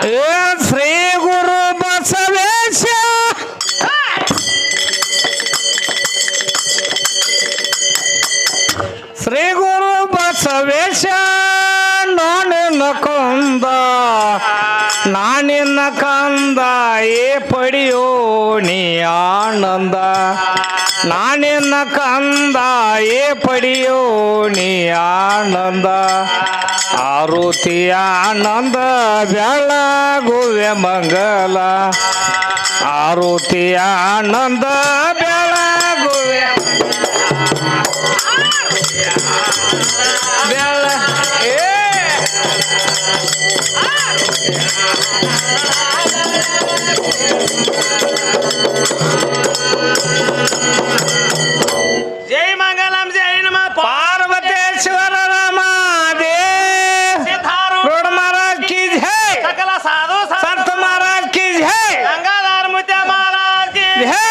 ಏ ಶ್ರೀ ಗುರು ಬಸವೇಶ ಶ್ರೀ ಗುರು ಬಸವೇಶ ನಾನಿನ್ನ ಕಂದ ನಾನಿನ್ನ ಕಂದ ಏ ಪಡಿಯೋ ನೀ ಆನಂದ ನಾನಿನ್ನ ಕಂದ ಏ ಪಡಿಯೋ ನೀ ಆನಂದ ಆರುತಿ ಆನಂದ ಬೆಳಗುವೆ ಮಂಗಲ ಆರುತಿ ಆನಂದ ಬೆಳಗುವೆ ಬೆಳ ಏ ಜೈ ಮಂಗಲಂ ಜೈ ನಮ ಪಾರ್ವತೇಶ್ವರ ರಾಮದೇವ್ रोड महाराज की जय सकल साधु संत महाराज की जय गंगाधर मुत्या महाराज की जय